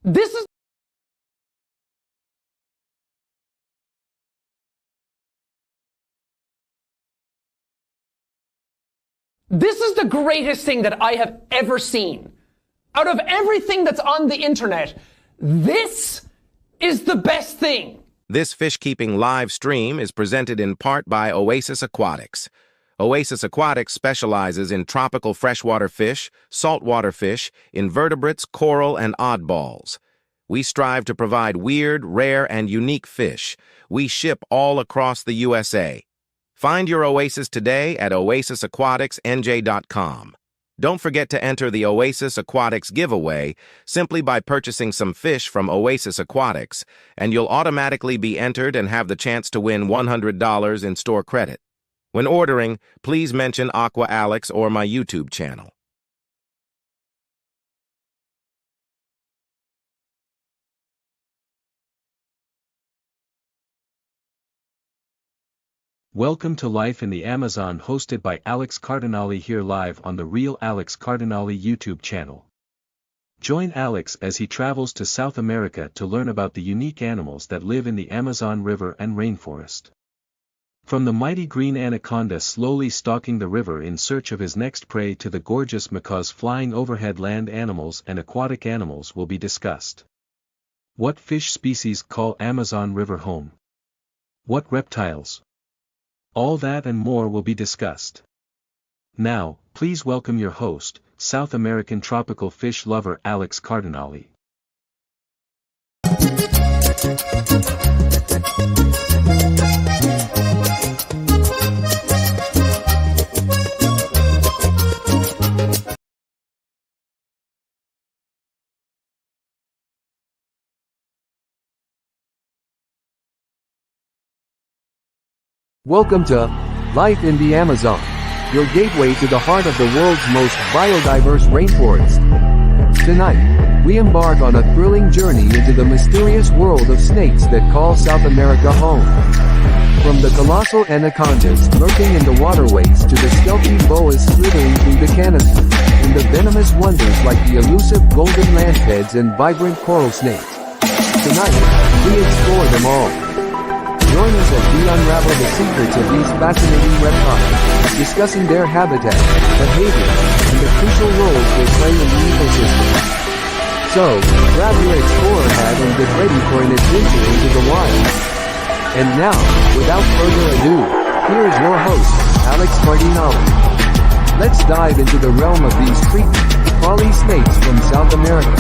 This is This is the greatest thing that I have ever seen. Out of everything that's on the internet, this is the best thing. This fish-keeping live stream is presented in part by Oasis Aquatics. Oasis Aquatics specializes in tropical freshwater fish, saltwater fish, invertebrates, coral, and oddballs. We strive to provide weird, rare, and unique fish. We ship all across the USA. Find your Oasis today at oasisaquaticsnj.com. Don't forget to enter the Oasis Aquatics giveaway simply by purchasing some fish from Oasis Aquatics, and you'll automatically be entered and have the chance to win $100 in store credit. When ordering, please mention Aqua Alex or my YouTube channel. Welcome to Life in the Amazon, hosted by Alex Cardinale, here live on the Real Alex Cardinale YouTube channel. Join Alex as he travels to South America to learn about the unique animals that live in the Amazon River and rainforest. From the mighty green anaconda slowly stalking the river in search of his next prey to the gorgeous macaws flying overhead, land animals and aquatic animals will be discussed. What fish species call Amazon River home? What reptiles? All that and more will be discussed. Now, please welcome your host, South American tropical fish lover Alex Cardinale. Welcome to Life in the Amazon, your gateway to the heart of the world's most biodiverse rainforest. Tonight, we embark on a thrilling journey into the mysterious world of snakes that call South America home. From the colossal anacondas lurking in the waterways to the stealthy boas slithering through the canopy, and the venomous wonders like the elusive golden landbeds and vibrant coral snakes. Tonight, we explore them all. Join us as we unravel the secrets of these fascinating reptiles, discussing their habitat, behavior, and the crucial roles they play in the ecosystem. So, grab your explorer hat and get ready for an adventure into the wild. And now, without further ado, here is your host, Alex Cardinale. Let's dive into the realm of these creepy, crawly snakes from South America.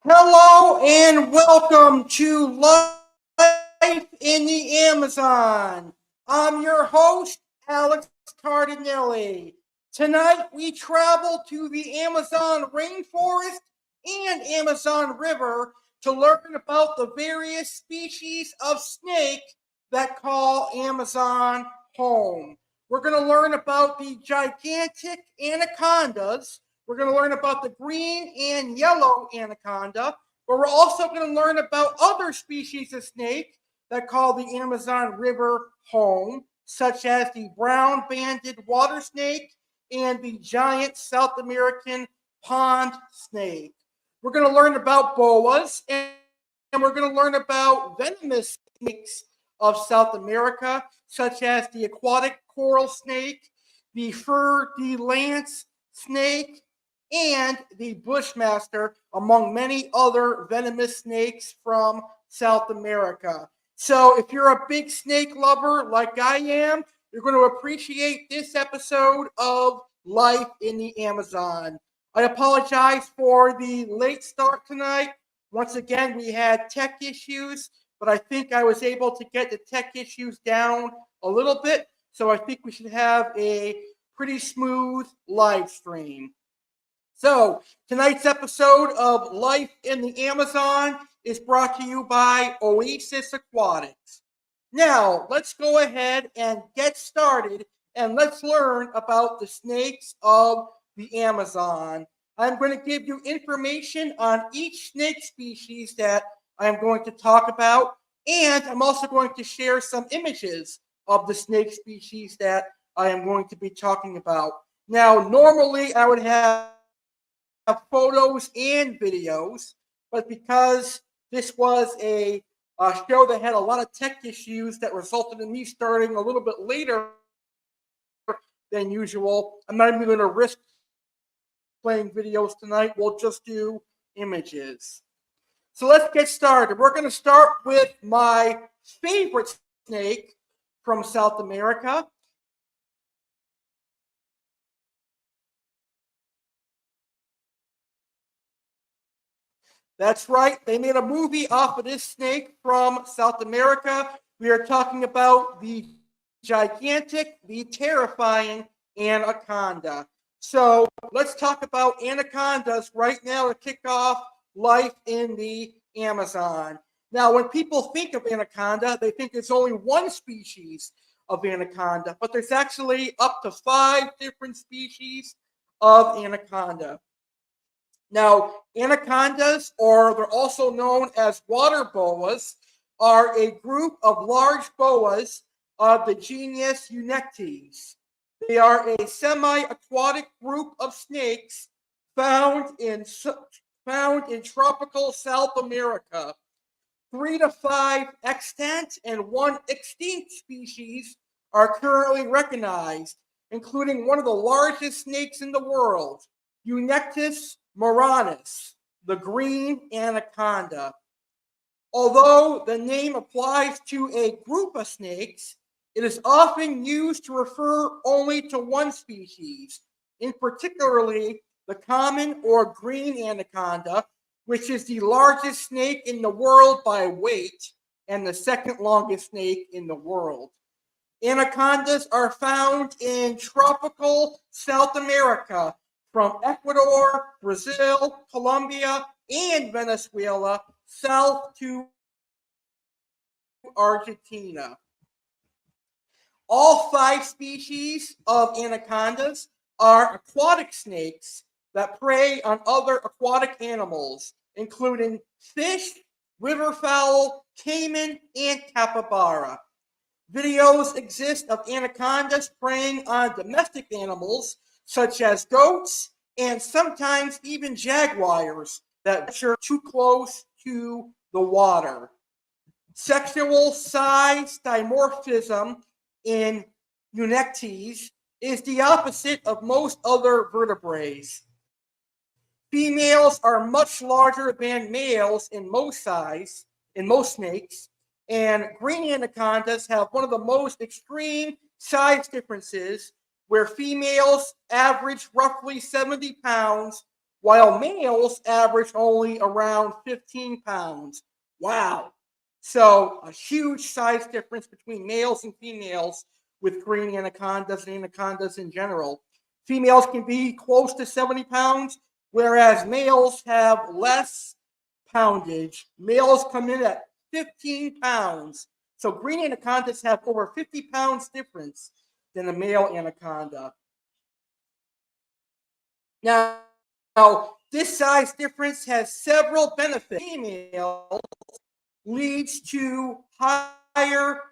Hello and welcome to Life in the Amazon. I'm your host, Alex Cardinale. Tonight we travel to the Amazon rainforest and Amazon River to learn about the various species of snake that call Amazon home. We're going to learn about the gigantic anacondas. We're going to learn about the green and yellow anaconda, but we're also going to learn about other species of snake that call the Amazon River home, such as the brown-banded water snake and the giant South American pond snake. We're going to learn about boas, and we're going to learn about venomous snakes of South America, such as the aquatic coral snake, the fer de lance snake, and the bushmaster, among many other venomous snakes from South America. So if you're a big snake lover like I am, you're going to appreciate this episode of Life in the Amazon. I apologize for the late start tonight. Once again, we had tech issues, but I think I was able to get the tech issues down a little bit, so I think we should have a pretty smooth live stream. So, tonight's episode of Life in the Amazon is brought to you by Oasis Aquatics. Now, let's go ahead and get started and let's learn about the snakes of the Amazon. I'm going to give you information on each snake species that I'm going to talk about, and I'm also going to share some images of the snake species that I am going to be talking about. Now, normally I would have photos and videos, but because this was a show that had a lot of tech issues that resulted in me starting a little bit later than usual, I'm not even going to risk playing videos tonight. We'll just do images. So let's get started. We're going to start with my favorite snake from South America. That's right. They made a movie off of this snake from South America. We are talking about the gigantic, the terrifying anaconda. So let's talk about anacondas right now to kick off life in the Amazon. Now, when people think of anaconda, they think there's only one species of anaconda, but there's actually up to 5 different species of anaconda. Now, anacondas, or they're also known as water boas, are a group of large boas of the genus Eunectes. They are a semi-aquatic group of snakes found in tropical South America. 3 to 5 extant and 1 extinct species are currently recognized, including one of the largest snakes in the world, Eunectes moranus, the green anaconda. Although the name applies to a group of snakes, it is often used to refer only to one species, in particularly the common or green anaconda, which is the largest snake in the world by weight and the second longest snake in the world. Anacondas are found in tropical South America, from Ecuador, Brazil, Colombia, and Venezuela, south to Argentina. All 5 species of anacondas are aquatic snakes that prey on other aquatic animals, including fish, riverfowl, caiman, and capybara. Videos exist of anacondas preying on domestic animals such as goats and sometimes even jaguars that venture too close to the water. Sexual size dimorphism in Eunectes is the opposite of most other vertebrates. Females are much larger than males in most snakes, and green anacondas have one of the most extreme size differences, where females average roughly 70 pounds, while males average only around 15 pounds. Wow. So a huge size difference between males and females with green anacondas and anacondas in general. Females can be close to 70 pounds, whereas males have less poundage. Males come in at 15 pounds. So green anacondas have over 50 pounds difference than a male anaconda. Now, this size difference has several benefits. Females leads to higher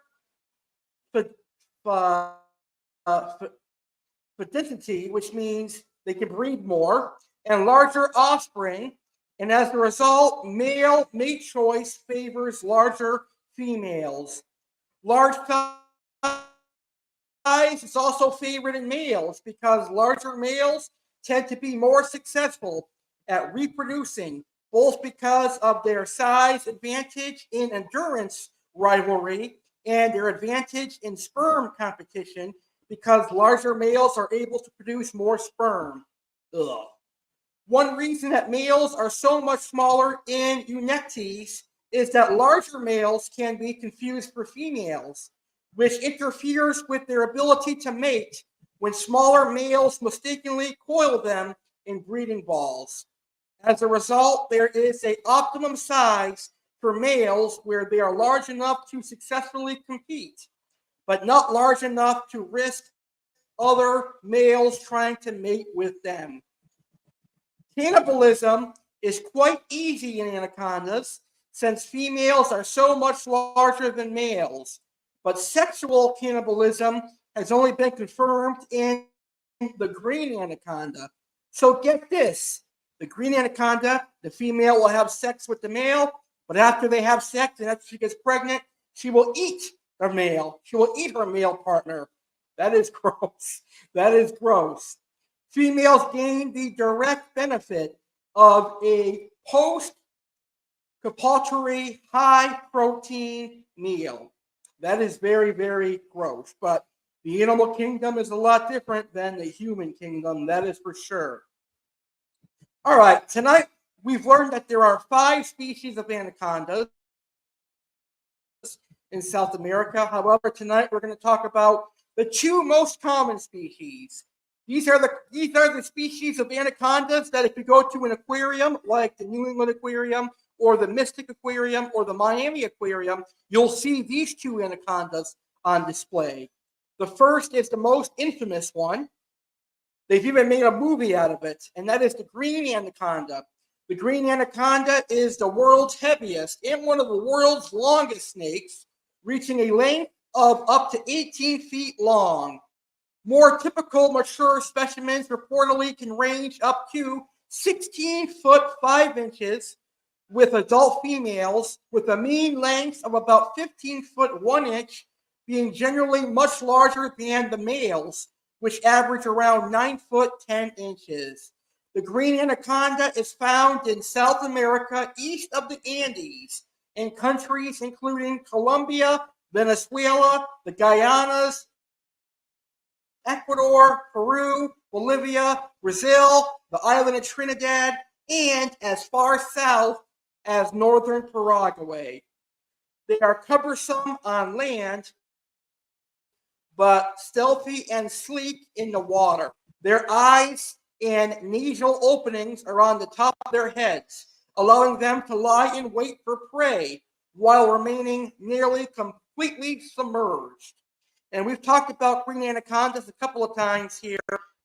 fertility, which means they can breed more, and larger offspring. And as a result, male mate choice favors larger females. Large size is also favored in males because larger males tend to be more successful at reproducing, both because of their size advantage in endurance rivalry and their advantage in sperm competition, because larger males are able to produce more sperm. Ugh. One reason that males are so much smaller in Eunectes is that larger males can be confused for females, which interferes with their ability to mate when smaller males mistakenly coil them in breeding balls. As a result, there is an optimum size for males where they are large enough to successfully compete, but not large enough to risk other males trying to mate with them. Cannibalism is quite easy in anacondas since females are so much larger than males, but sexual cannibalism has only been confirmed in the green anaconda. So get this, the green anaconda, the female will have sex with the male, but after they have sex and after she gets pregnant, she will eat her male. She will eat her male partner. That is gross. That is gross. Females gain the direct benefit of a post-copulatory high-protein meal. That is very, very gross. But the animal kingdom is a lot different than the human kingdom, that is for sure. All right, tonight we've learned that there are 5 species of anacondas in South America. However, tonight we're going to talk about the 2 most common species. These are the species of anacondas that if you go to an aquarium like the New England Aquarium or the Mystic Aquarium or the Miami Aquarium, you'll see these 2 anacondas on display. The first is the most infamous one. They've even made a movie out of it, and that is the green anaconda. The green anaconda is the world's heaviest and one of the world's longest snakes, reaching a length of up to 18 feet long. More typical mature specimens reportedly can range up to 16 foot 5 inches, with adult females with a mean length of about 15 foot 1 inch being generally much larger than the males, which average around 9 foot 10 inches. The green anaconda is found in South America east of the Andes in countries including Colombia, Venezuela, the Guyanas, Ecuador, Peru, Bolivia, Brazil, the island of Trinidad, and as far south as northern Paraguay. They are cumbersome on land, but stealthy and sleek in the water. Their eyes and nasal openings are on the top of their heads, allowing them to lie in wait for prey while remaining nearly completely submerged. And we've talked about green anacondas a couple of times here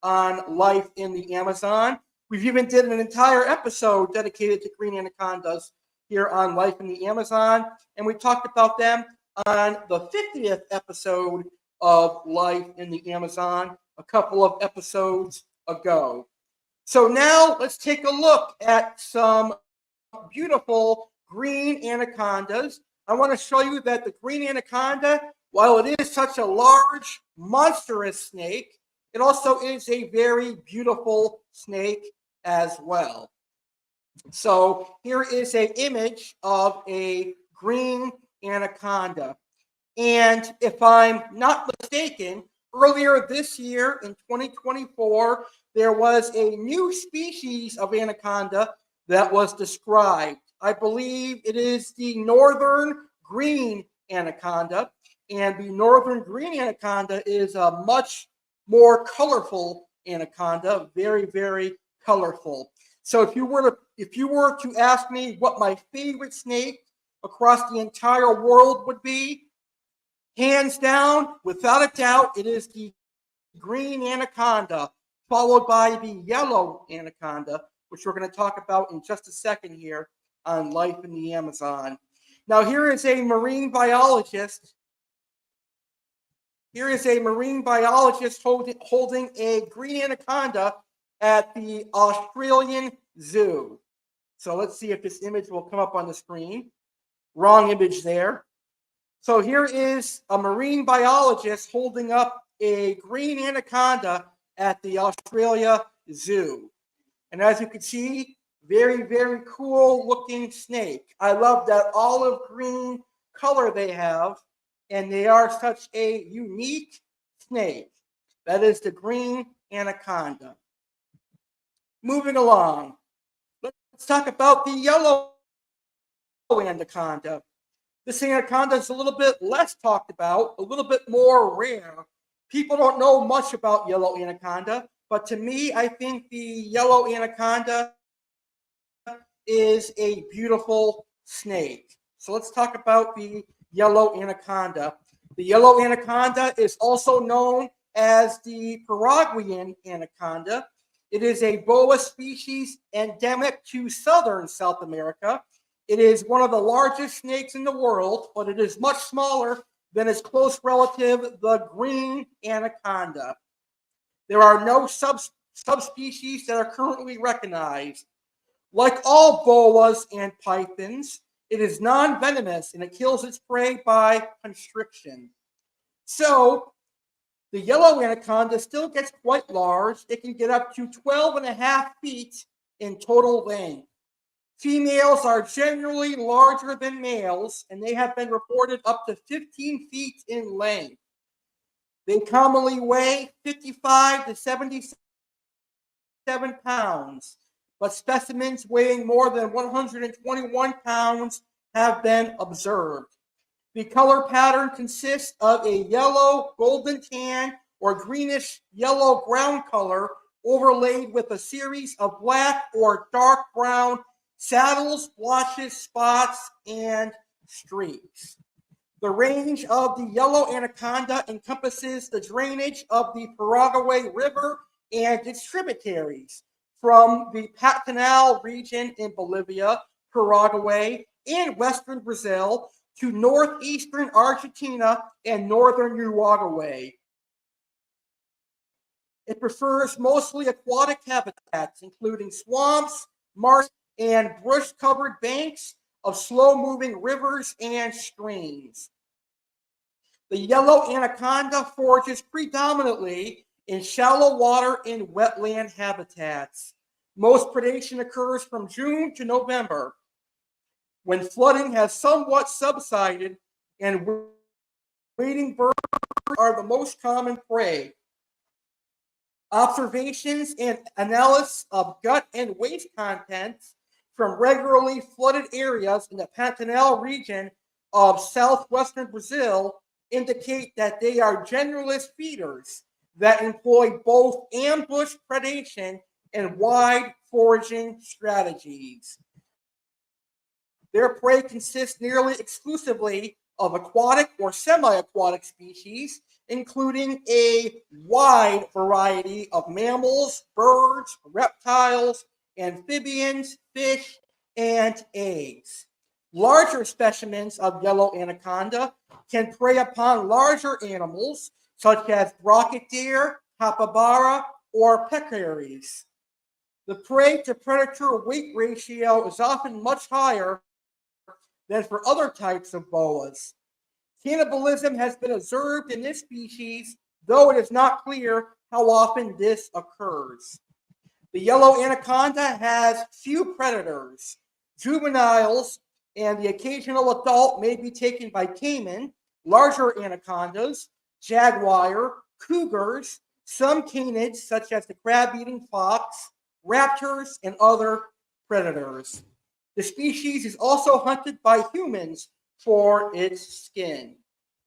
on Life in the Amazon. We've even did an entire episode dedicated to green anacondas here on Life in the Amazon. And we talked about them on the 50th episode of Life in the Amazon a couple of episodes ago. So now let's take a look at some beautiful green anacondas. I want to show you that the green anaconda, while it is such a large, monstrous snake, it also is a very beautiful snake as well. So here is an image of a green anaconda. And if I'm not mistaken, earlier this year in 2024, there was a new species of anaconda that was described. I believe it is the northern green anaconda. And the northern green anaconda is a much more colorful anaconda, very, very colorful. So if you were to ask me what my favorite snake across the entire world would be, hands down, without a doubt, it is the green anaconda, followed by the yellow anaconda, which we're going to talk about in just a second here on Life in the Amazon. Now, here is a marine biologist. Here is a marine biologist holding a green anaconda at the Australian Zoo. So let's see if this image will come up on the screen. Wrong image there. So here is a marine biologist holding up a green anaconda at the Australia Zoo. And as you can see, very, very cool looking snake. I love that olive green color they have, and they are such a unique snake. That is the green anaconda. Moving along, let's talk about the yellow anaconda. This anaconda is a little bit less talked about, a little bit more rare. People don't know much about yellow anaconda, but to me, I think the yellow anaconda is a beautiful snake. So let's talk about the yellow anaconda. The yellow anaconda is also known as the Paraguayan anaconda. It is a boa species endemic to southern South America. It is one of the largest snakes in the world, but it is much smaller than its close relative, the green anaconda. There are no subspecies that are currently recognized. Like all boas and pythons, it is non-venomous and it kills its prey by constriction. So, the yellow anaconda still gets quite large. It can get up to 12.5 feet in total length. Females are generally larger than males, and they have been reported up to 15 feet in length. They commonly weigh 55 to 77 pounds, but specimens weighing more than 121 pounds have been observed. The color pattern consists of a yellow, golden tan, or greenish yellow brown color overlaid with a series of black or dark brown saddles, blotches, spots, and streaks. The range of the yellow anaconda encompasses the drainage of the Paraguay River and its tributaries from the Cardinale region in Bolivia, Paraguay, and western Brazil to northeastern Argentina and northern Uruguay. It prefers mostly aquatic habitats, including swamps, marshes, and brush-covered banks of slow-moving rivers and streams. The yellow anaconda forages predominantly in shallow water and wetland habitats. Most predation occurs from June to November, when flooding has somewhat subsided and wading birds are the most common prey. Observations and analysis of gut and waste contents from regularly flooded areas in the Pantanal region of southwestern Brazil indicate that they are generalist feeders that employ both ambush predation and wide foraging strategies. Their prey consists nearly exclusively of aquatic or semi-aquatic species, including a wide variety of mammals, birds, reptiles, amphibians, fish, and eggs. Larger specimens of yellow anaconda can prey upon larger animals, such as rocket deer, capybara, or peccaries. The prey to predator weight ratio is often much higher than for other types of boas. Cannibalism has been observed in this species, though it is not clear how often this occurs. The yellow anaconda has few predators. Juveniles and the occasional adult may be taken by caiman, larger anacondas, jaguar, cougars, some canids such as the crab-eating fox, raptors, and other predators. The species is also hunted by humans for its skin,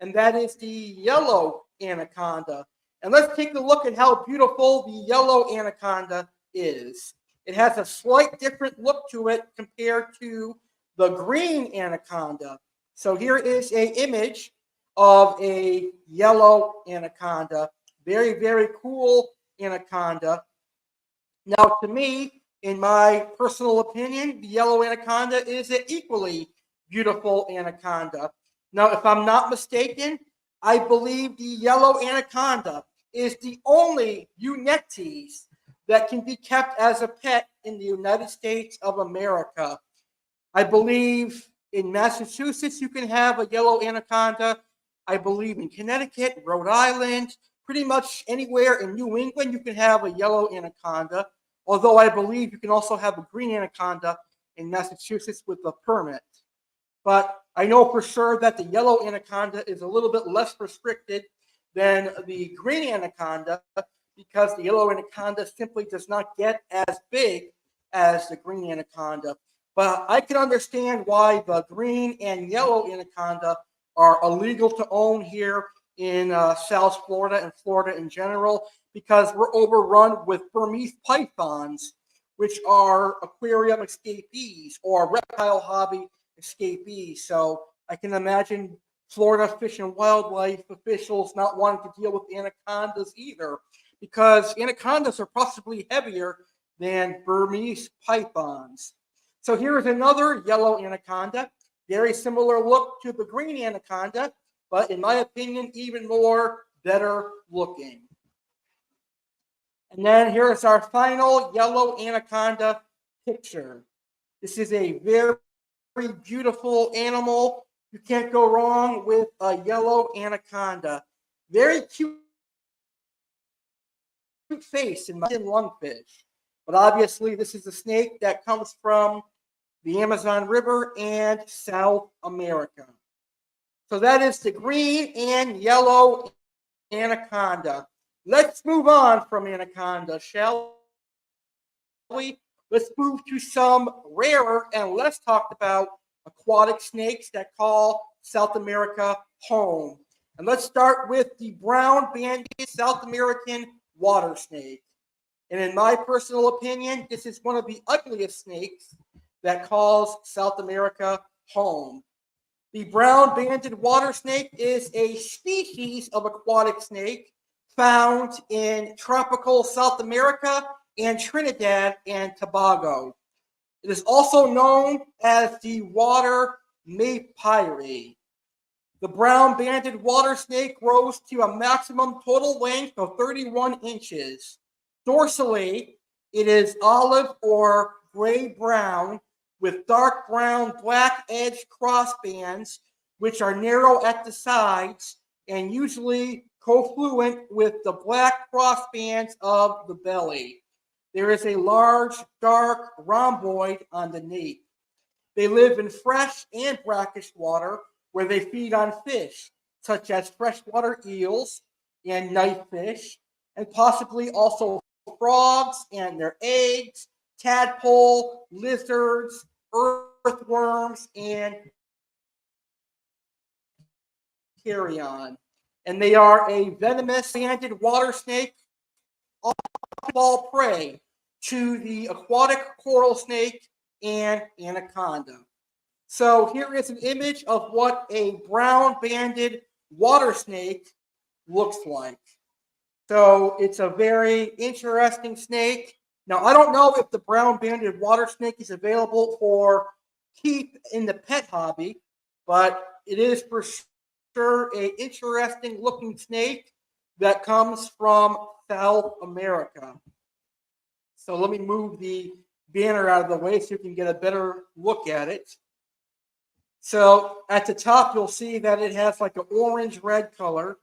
and that is the yellow anaconda. And let's take a look at how beautiful the yellow anaconda is. It has a slight different look to it compared to the green anaconda. So here is an image of a yellow anaconda. Very, very cool anaconda. Now, to me, in my personal opinion, the yellow anaconda is an equally beautiful anaconda. Now, if I'm not mistaken, I believe the yellow anaconda is the only Eunectes that can be kept as a pet in the United States of America. I believe in Massachusetts you can have a yellow anaconda. I believe in Connecticut, Rhode Island, pretty much anywhere in New England you can have a yellow anaconda. Although I believe you can also have a green anaconda in Massachusetts with a permit. But I know for sure that the yellow anaconda is a little bit less restricted than the green anaconda because the yellow anaconda simply does not get as big as the green anaconda. But I can understand why the green and yellow anaconda are illegal to own here in South Florida and Florida in general, because we're overrun with Burmese pythons, which are aquarium escapees or reptile hobby escapees. So I can imagine Florida Fish and Wildlife officials not wanting to deal with anacondas either, because anacondas are possibly heavier than Burmese pythons. So here is another yellow anaconda, very similar look to the green anaconda, but in my opinion, even more better looking. And then here is our final yellow anaconda picture. This is a very beautiful animal. You can't go wrong with a yellow anaconda. Very cute face in lungfish. But obviously, this is a snake that comes from the Amazon River and South America. So that is the green and yellow anaconda. Let's move on from anaconda, shall we? Let's move to some rarer and less talked about aquatic snakes that call South America home. And let's start with the brown-banded South American water snake. And in my personal opinion, this is one of the ugliest snakes that calls South America home. The brown-banded water snake is a species of aquatic snake found in tropical South America and Trinidad and Tobago. It is also known as the water maypire. The brown-banded water snake grows to a maximum total length of 31 inches. Dorsally, it is olive or gray-brown with dark brown black edged crossbands, which are narrow at the sides and usually confluent with the black crossbands of the belly. There is a large, dark rhomboid on the nape. They live in fresh and brackish water where they feed on fish, such as freshwater eels and knifefish, and possibly also frogs and their eggs, tadpole, lizards, earthworms, and carrion. And they are a venomous banded water snake, all prey to the aquatic coral snake and anaconda. So here is an image of what a brown banded water snake looks like. So it's a very interesting snake. Now, I don't know if the brown banded water snake is available for keep in the pet hobby, but it is for sure an interesting looking snake that comes from South America. So let me move the banner out of the way so you can get a better look at it. So at the top, you'll see that it has like an orange-red color.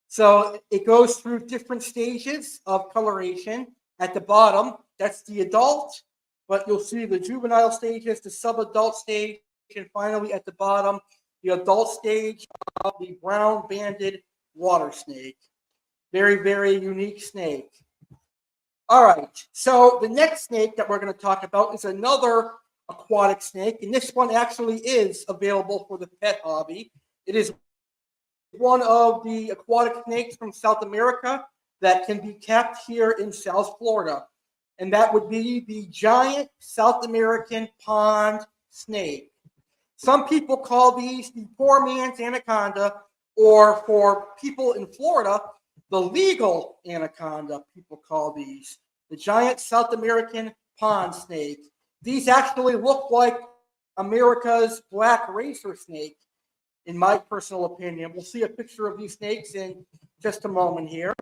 So it goes through different stages of coloration. At the bottom, that's the adult, but you'll see the juvenile stages, the subadult stage, and finally at the bottom, the adult stage of the brown-banded water snake. Very, very unique snake. All right, so the next snake that we're going to talk about is another aquatic snake, and this one actually is available for the pet hobby. It is one of the aquatic snakes from South America that can be kept here in South Florida, and that would be the giant South American pond snake. Some people call these the poor man's anaconda, or for people in Florida, the legal anaconda, people call these the giant South American pond snake. These actually look like America's black racer snake, in my personal opinion. We'll see a picture of these snakes in just a moment here.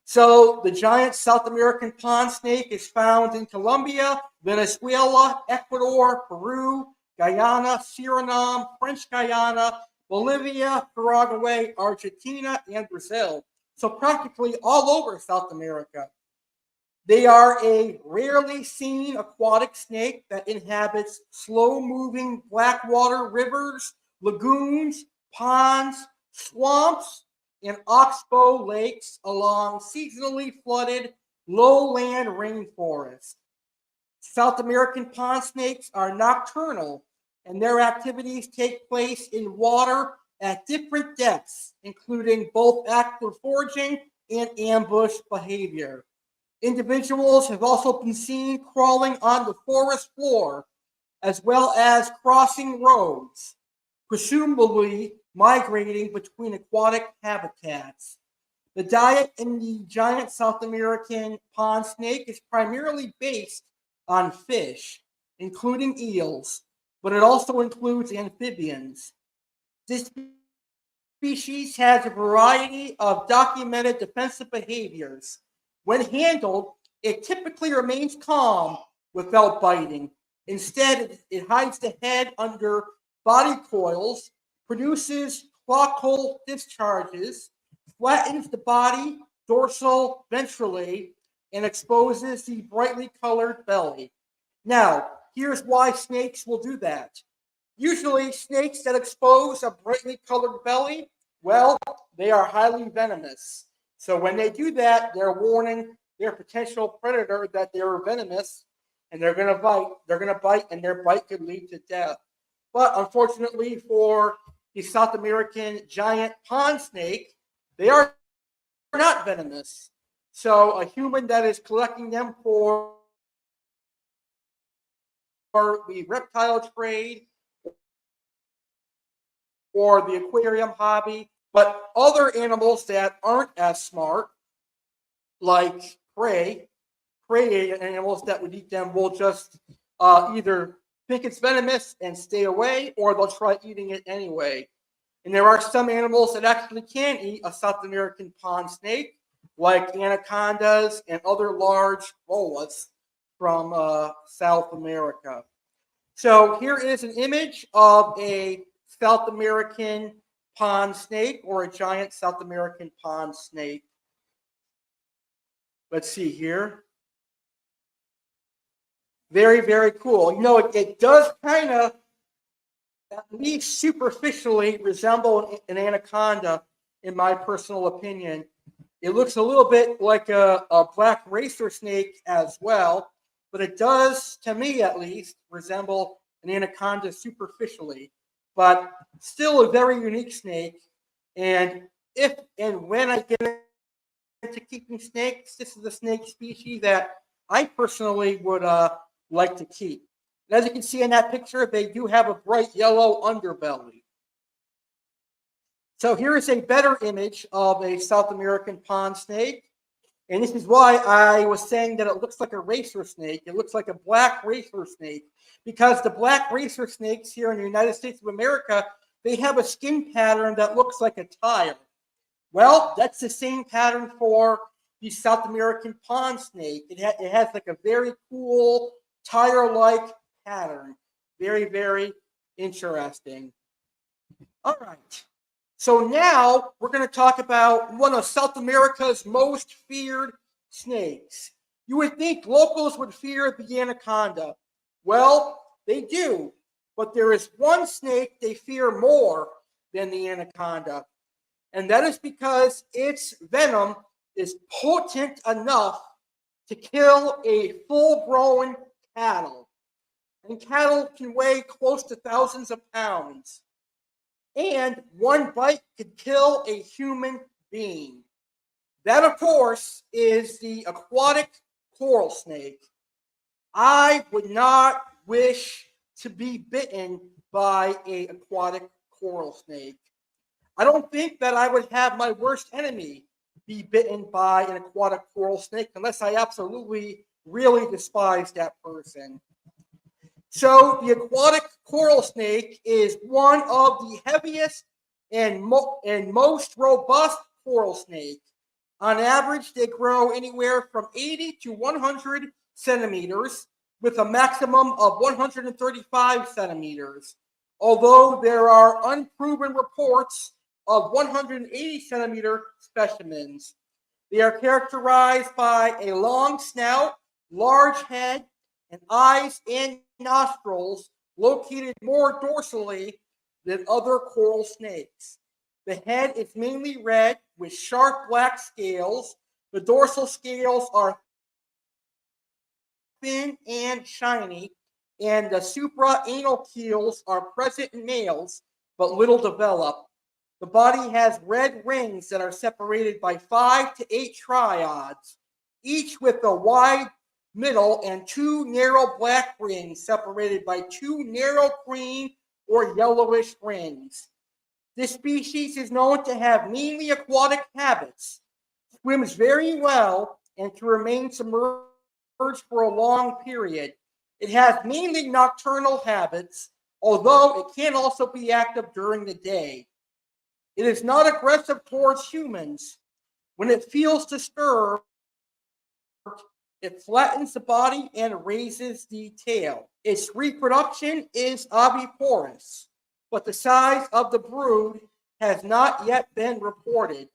So the giant South American pond snake is found in Colombia, Venezuela, Ecuador, Peru, Guyana, Suriname, French Guyana, Bolivia, Paraguay, Argentina, and Brazil. So practically all over South America. They are a rarely seen aquatic snake that inhabits slow-moving blackwater rivers, lagoons, ponds, swamps, and oxbow lakes along seasonally flooded lowland rainforests. South American pond snakes are nocturnal, and their activities take place in water at different depths, including both active foraging and ambush behavior. Individuals have also been seen crawling on the forest floor, as well as crossing roads, presumably migrating between aquatic habitats. The diet in the giant South American pond snake is primarily based on fish, including eels, but it also includes amphibians. This species has a variety of documented defensive behaviors. When handled, it typically remains calm without biting. Instead, it hides the head under body coils, produces cloacal discharges, flattens the body dorsal ventrally, and exposes the brightly colored belly. Now, here's why snakes will do that. Usually, snakes that expose a brightly colored belly, well, they are highly venomous. So when they do that, they're warning their potential predator that they're venomous and they're going to bite. They're going to bite, and their bite could lead to death. But unfortunately for the South American giant pond snake, they are not venomous. So a human that is collecting them for the reptile trade or the aquarium hobby, but other animals that aren't as smart, like prey animals that would eat them, will just either think it's venomous and stay away, or they'll try eating it anyway. And there are some animals that actually can eat a South American pond snake, like anacondas and other large bolas from South America. So here is an image of a South American pond snake, or a giant South American pond snake. Let's see here. Very, very cool. You know, it does kind of, at least superficially, resemble an anaconda, in my personal opinion. It looks a little bit like a black racer snake as well, but it does, to me at least, resemble an anaconda superficially. But still a very unique snake. And if and when I get into keeping snakes, this is a snake species that I personally would like to keep. And as you can see in that picture, they do have a bright yellow underbelly. So here is a better image of a South American pond snake. And this is why I was saying that it looks like a racer snake. It looks like a black racer snake, because the black racer snakes here in the United States of America, they have a skin pattern that looks like a tire. Well, that's the same pattern for the South American pond snake. It has like a very cool tire-like pattern. Very, very interesting. All right. So now we're going to talk about one of South America's most feared snakes. You would think locals would fear the anaconda. Well, they do. But there is one snake they fear more than the anaconda. And that is because its venom is potent enough to kill a full-grown cattle. And cattle can weigh close to thousands of pounds. And one bite could kill a human being. That, of course, is the aquatic coral snake. I would not wish to be bitten by an aquatic coral snake. I don't think that I would have my worst enemy be bitten by an aquatic coral snake unless I absolutely really despise that person. So the aquatic coral snake is one of the heaviest and most robust coral snakes. On average, they grow anywhere from 80 to 100 centimeters, with a maximum of 135 centimeters. Although there are unproven reports of 180 centimeter specimens. They are characterized by a long snout, large head, and eyes and nostrils located more dorsally than other coral snakes. The head is mainly red with sharp black scales. The dorsal scales are thin and shiny, and the supraanal keels are present in males but little developed. The body has red rings that are separated by 5 to 8 triodes, each with a wide middle and 2 narrow black rings separated by 2 narrow green or yellowish rings. This species is known to have mainly aquatic habits, swims very well, and can remain submerged for a long period. It has mainly nocturnal habits, although it can also be active during the day. It is not aggressive towards humans. When it feels disturbed, it flattens the body and raises the tail. Its reproduction is oviparous, but the size of the brood has not yet been reported.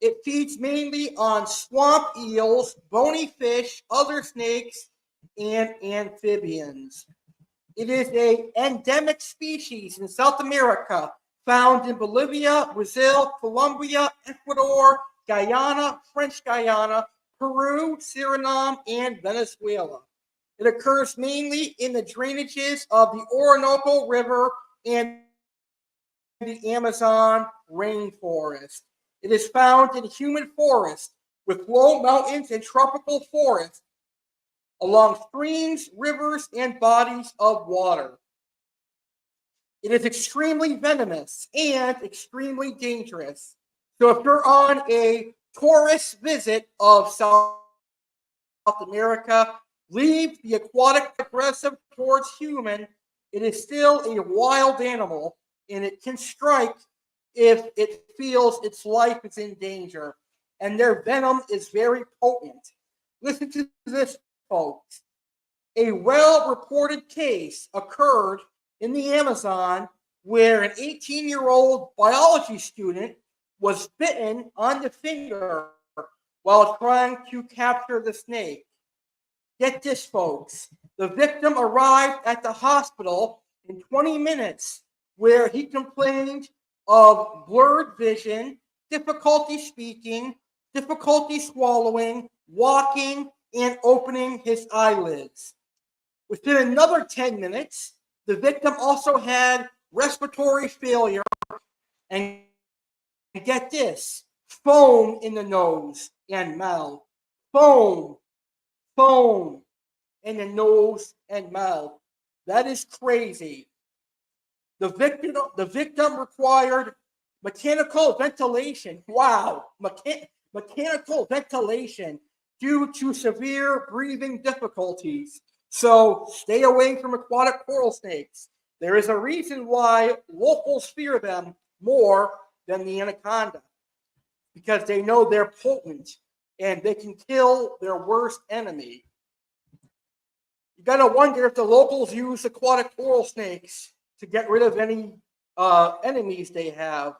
It feeds mainly on swamp eels, bony fish, other snakes, and amphibians. It is an endemic species in South America, found in Bolivia, Brazil, Colombia, Ecuador, Guyana, French Guiana, Peru, Suriname, and Venezuela. It occurs mainly in the drainages of the Orinoco River and the Amazon rainforest. It is found in humid forests with low mountains and tropical forests along streams, rivers, and bodies of water. It is extremely venomous and extremely dangerous. So if you're on a tourist visit of South America, leave the aquatic aggressive towards human. It is still a wild animal, and it can strike if it feels its life is in danger. And their venom is very potent. Listen to this, folks. A well-reported case occurred in the Amazon where an 18-year-old biology student was bitten on the finger while trying to capture the snake. Get this, folks. The victim arrived at the hospital in 20 minutes where he complained of blurred vision, difficulty speaking, difficulty swallowing, walking, and opening his eyelids. Within another 10 minutes, the victim also had respiratory failure and, get this, foam in the nose and mouth. Foam, foam in the nose and mouth. That is crazy. The victim required mechanical ventilation. Wow, mechanical ventilation due to severe breathing difficulties. So stay away from aquatic coral snakes. There is a reason why locals fear them more than the anaconda, because they know they're potent and they can kill their worst enemy. You gotta wonder if the locals use aquatic coral snakes to get rid of any enemies they have.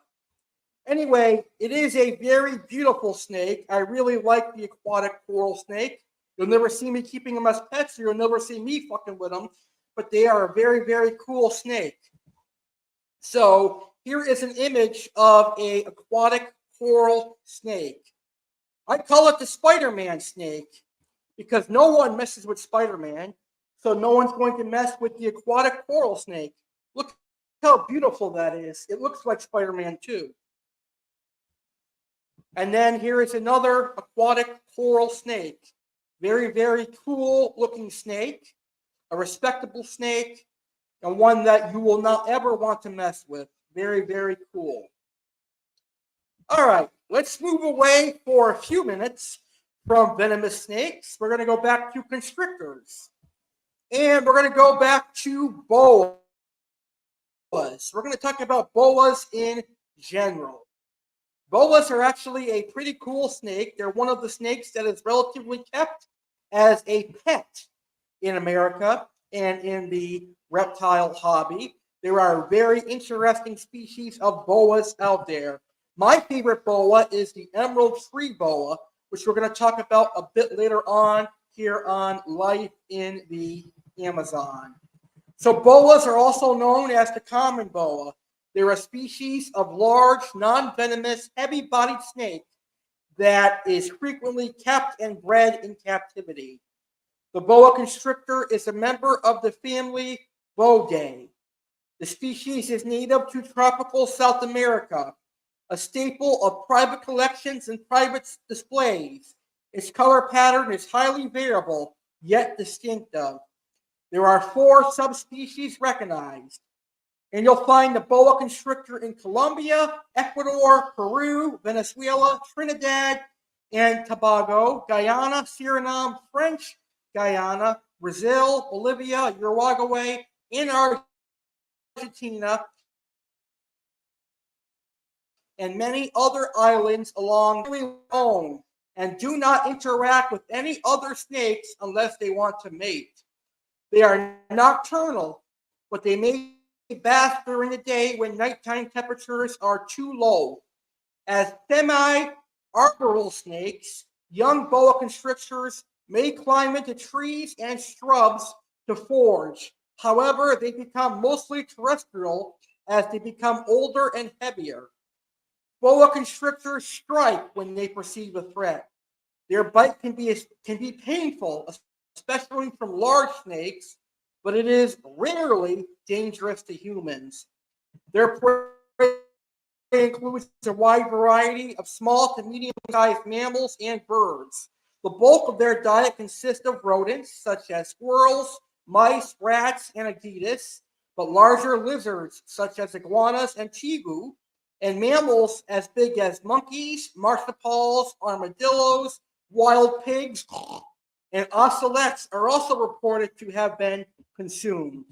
Anyway, it is a very beautiful snake. I really like the aquatic coral snake. You'll never see me keeping them as pets, or you'll never see me fucking with them, but they are a very, very cool snake. So here is an image of a aquatic coral snake. I call it the Spider-Man snake because no one messes with Spider-Man, so no one's going to mess with the aquatic coral snake. Look how beautiful that is. It looks like Spider-Man too. And then here is another aquatic coral snake. Very, very cool looking snake, a respectable snake, and one that you will not ever want to mess with. Very, very cool. All right, let's move away for a few minutes from venomous snakes. We're going to go back to constrictors. And we're going to go back to boas. We're going to talk about boas in general. Boas are actually a pretty cool snake. They're one of the snakes that is relatively kept as a pet in America and in the reptile hobby. There are very interesting species of boas out there. My favorite boa is the emerald tree boa, which we're going to talk about a bit later on here on Life in the Amazon. So boas are also known as the common boa. They're a species of large, non-venomous, heavy-bodied snake that is frequently kept and bred in captivity. The boa constrictor is a member of the family Boidae. The species is native to tropical South America, a staple of private collections and private displays. Its color pattern is highly variable, yet distinctive. There are 4 subspecies recognized. And you'll find the boa constrictor in Colombia, Ecuador, Peru, Venezuela, Trinidad and Tobago, Guyana, Suriname, French Guyana, Brazil, Bolivia, Uruguay, and Argentina, and many other islands along their own, and do not interact with any other snakes unless they want to mate. They are nocturnal, but they may bath during the day when nighttime temperatures are too low. As semi-arboreal snakes, young boa constrictors may climb into trees and shrubs to forage. However, they become mostly terrestrial as they become older and heavier. Boa constrictors strike when they perceive a threat. Their bite can be painful, especially from large snakes, but it is rarely dangerous to humans. Their prey includes a wide variety of small to medium-sized mammals and birds. The bulk of their diet consists of rodents such as squirrels, mice, rats, and iguanas, but larger lizards such as iguanas and tegu, and mammals as big as monkeys, marsupials, armadillos, wild pigs, and ocelots are also reported to have been consumed.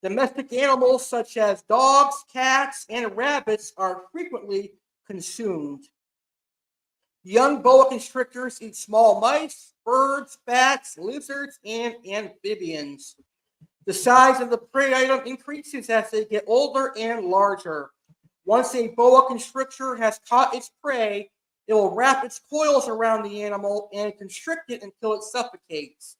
Domestic animals such as dogs, cats, and rabbits are frequently consumed. Young boa constrictors eat small mice, birds, bats, lizards, and amphibians. The size of the prey item increases as they get older and larger. Once a boa constrictor has caught its prey, it will wrap its coils around the animal and constrict it until it suffocates.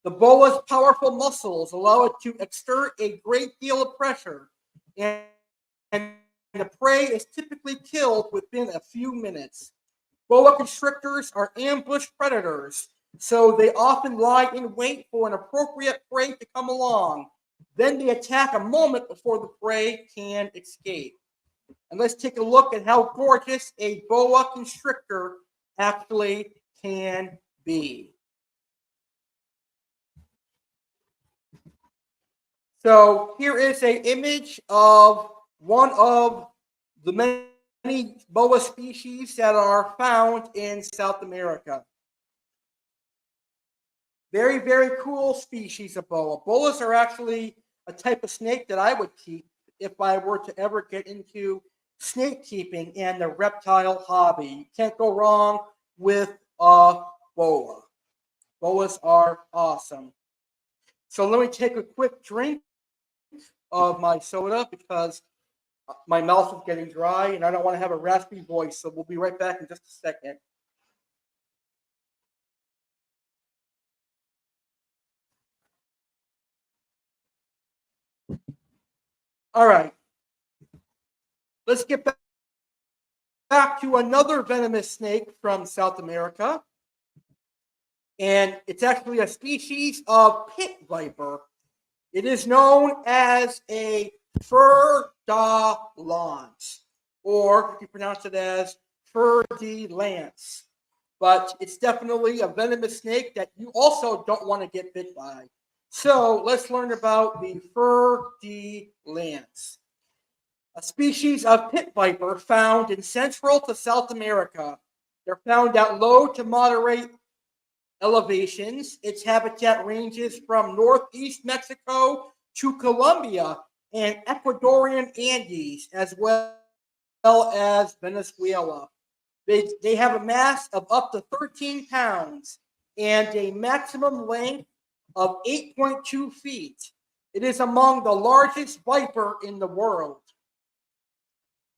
The boa's powerful muscles allow it to exert a great deal of pressure, and the prey is typically killed within a few minutes. Boa constrictors are ambush predators, so they often lie in wait for an appropriate prey to come along. Then they attack a moment before the prey can escape. And let's take a look at how gorgeous a boa constrictor actually can be. So here is an image of one of the many boa species that are found in South America. Very, very cool species of boa. Boas are actually a type of snake that I would keep if I were to ever get into snake keeping and the reptile hobby. You can't go wrong with a boa. Boas are awesome. So let me take a quick drink of my soda because my mouth is getting dry and I don't want to have a raspy voice. So we'll be right back in just a second. All right. Let's get back to another venomous snake from South America. And it's actually a species of pit viper. It is known as a fer de lance, or you pronounce it as fer de lance. But it's definitely a venomous snake that you also don't want to get bit by. So let's learn about the fer de lance, a species of pit viper found in Central to South America. They're found at low to moderate elevations. Its habitat ranges from northeast Mexico to Colombia and Ecuadorian Andes, as well as Venezuela. They have a mass of up to 13 pounds and a maximum length of 8.2 feet. It is among the largest viper in the world.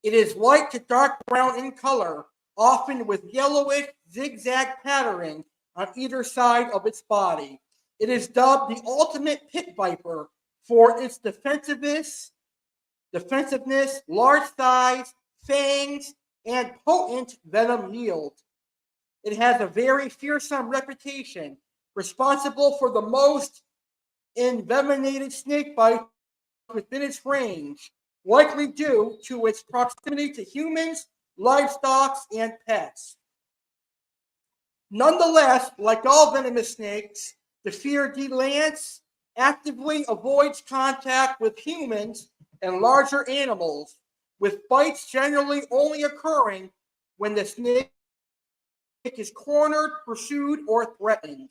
It is light to dark brown in color, often with yellowish zigzag patterning on either side of its body. It is dubbed the ultimate pit viper for its defensiveness, large size, fangs, and potent venom yield. It has a very fearsome reputation, responsible for the most envenomated snake bites within its range, likely due to its proximity to humans, livestock, and pets. Nonetheless, like all venomous snakes, the fer de lance actively avoids contact with humans and larger animals, with bites generally only occurring when the snake is cornered, pursued, or threatened.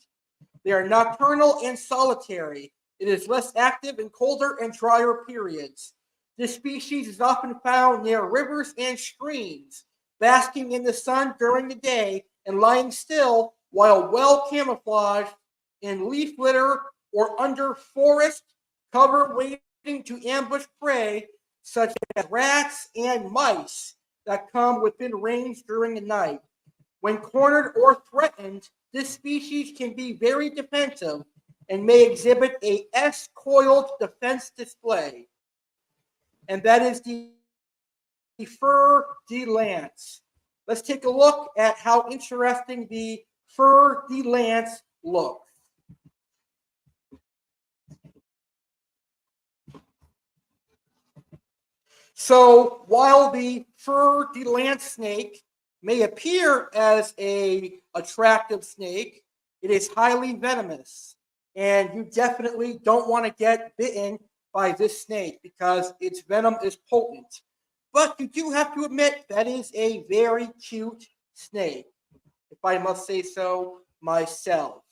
They are nocturnal and solitary. It is less active in colder and drier periods. This species is often found near rivers and streams, basking in the sun during the day and lying still while well camouflaged in leaf litter or under forest cover, waiting to ambush prey such as rats and mice that come within range during the night. When cornered or threatened, this species can be very defensive and may exhibit a S-coiled defense display. And that is the fur de lance. Let's take a look at how interesting the fur de lance looks. So while the fur de lance snake may appear as an attractive snake, it is highly venomous. And you definitely don't want to get bitten by this snake because its venom is potent. But you do have to admit that is a very cute snake, if I must say so myself.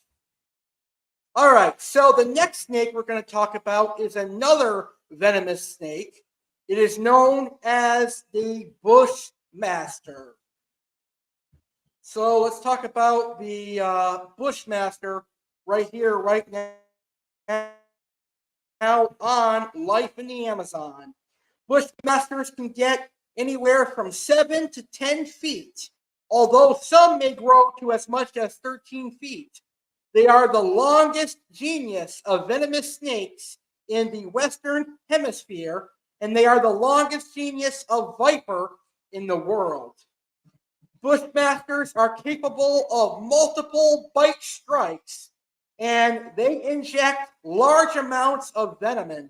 All right, so the next snake we're going to talk about is another venomous snake. It is known as the Bushmaster. So let's talk about the Bushmaster right here, right now on Life in the Amazon. Bushmasters can get anywhere from 7 to 10 feet, although some may grow to as much as 13 feet. They are the longest genus of venomous snakes in the Western Hemisphere, and they are the longest genus of viper in the world. Bushmasters are capable of multiple bite strikes, and they inject large amounts of venom.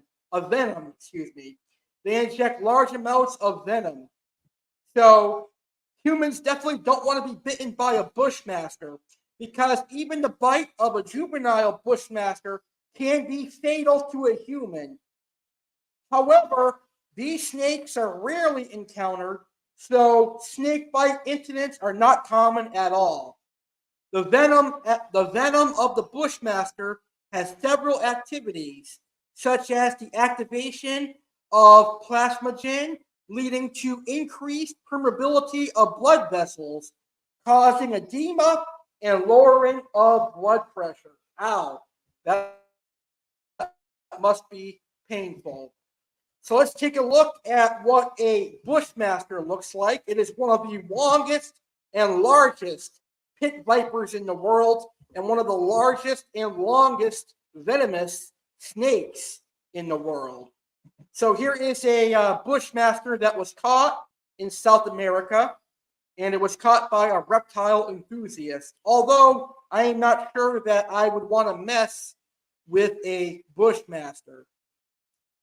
They inject large amounts of venom. So humans definitely don't want to be bitten by a Bushmaster because even the bite of a juvenile Bushmaster can be fatal to a human. However, these snakes are rarely encountered, so snake bite incidents are not common at all. The venom of the Bushmaster has several activities, such as the activation of plasmagen, leading to increased permeability of blood vessels, causing edema and lowering of blood pressure. Ow, that must be painful. So let's take a look at what a Bushmaster looks like. It is one of the longest and largest pit vipers in the world and one of the largest and longest venomous snakes in the world. So here is a Bushmaster that was caught in South America, and it was caught by a reptile enthusiast. Although I am not sure that I would want to mess with a Bushmaster.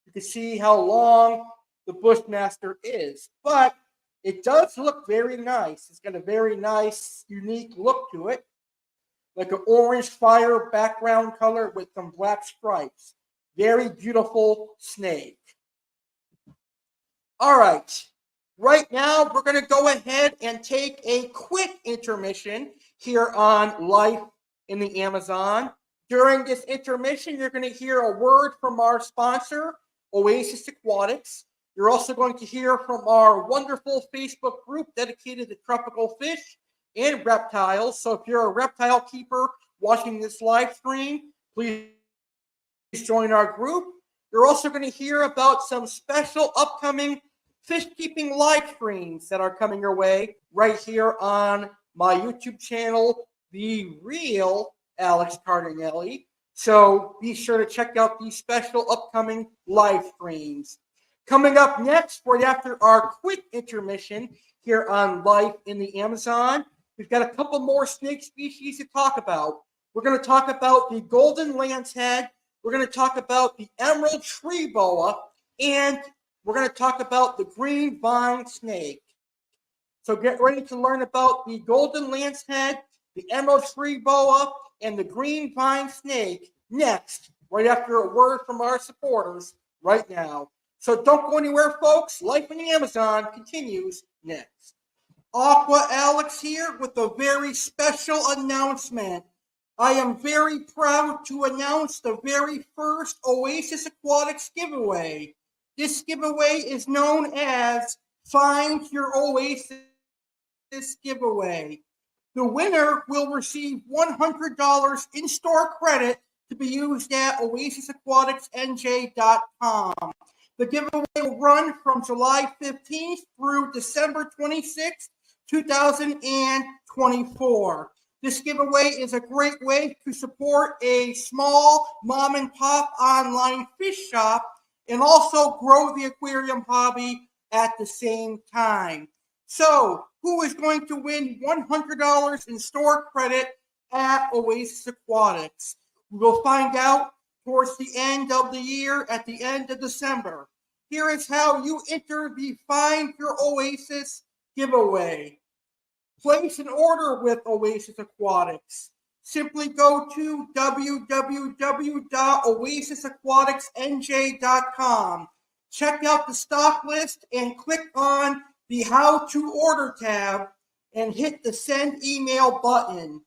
You can see how long the Bushmaster is, but it does look very nice. It's got a very nice, unique look to it, like an orange fire background color with some black stripes. Very beautiful snake. All right. Right now, we're going to go ahead and take a quick intermission here on Life in the Amazon. During this intermission, you're going to hear a word from our sponsor, A.C.E. Aquatics. You're also going to hear from our wonderful Facebook group dedicated to tropical fish and reptiles. So if you're a reptile keeper watching this live stream, please join our group. You're also going to hear about some special upcoming fish keeping live streams that are coming your way right here on my YouTube channel, The Real Alex Cardinale. So be sure to check out these special upcoming live streams. Coming up next, right after our quick intermission here on Life in the Amazon, we've got a couple more snake species to talk about. We're going to talk about the golden lancehead. We're going to talk about the emerald tree boa, and we're going to talk about the green vine snake. So get ready to learn about the golden lancehead, the emerald tree boa, and the green vine snake next, right after a word from our supporters right now. So don't go anywhere, folks. Life in the Amazon continues next. Aqua Alex here with a very special announcement. I am very proud to announce the very first Oasis Aquatics giveaway. This giveaway is known as Find Your Oasis giveaway. The winner will receive $100 in-store credit to be used at oasisaquaticsnj.com. The giveaway will run from July 15th through December 26th, 2024. This giveaway is a great way to support a small mom and pop online fish shop and also grow the aquarium hobby at the same time. So, who is going to win $100 in store credit at Oasis Aquatics? We will find out towards the end of the year, at the end of December. Here is how you enter the Find Your Oasis giveaway. Place an order with Oasis Aquatics. Simply go to www.oasisaquaticsnj.com. Check out the stock list and click on the How to Order tab and hit the Send Email button.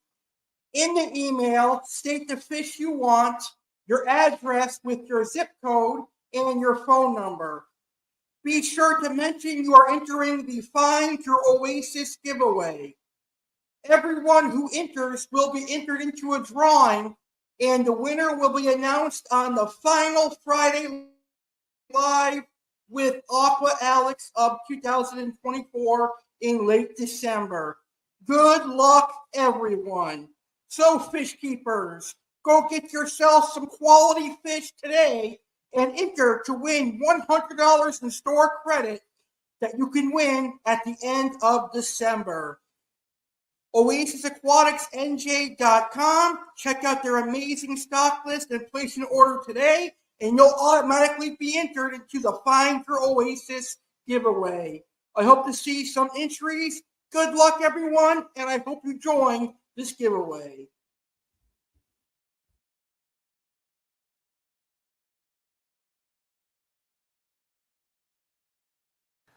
In the email, state the fish you want, your address with your zip code, and your phone number. Be sure to mention you are entering the Find Your Oasis giveaway. Everyone who enters will be entered into a drawing, and the winner will be announced on the final Friday Live with Aqua Alex of 2024 in late December. Good luck, everyone. So, fish keepers, go get yourself some quality fish today and enter to win $100 in store credit that you can win at the end of December. OasisAquaticsNJ.com. Check out their amazing stock list and place an order today, and you'll automatically be entered into the Find Your Oasis giveaway. I hope to see some entries. Good luck, everyone, and I hope you join this giveaway.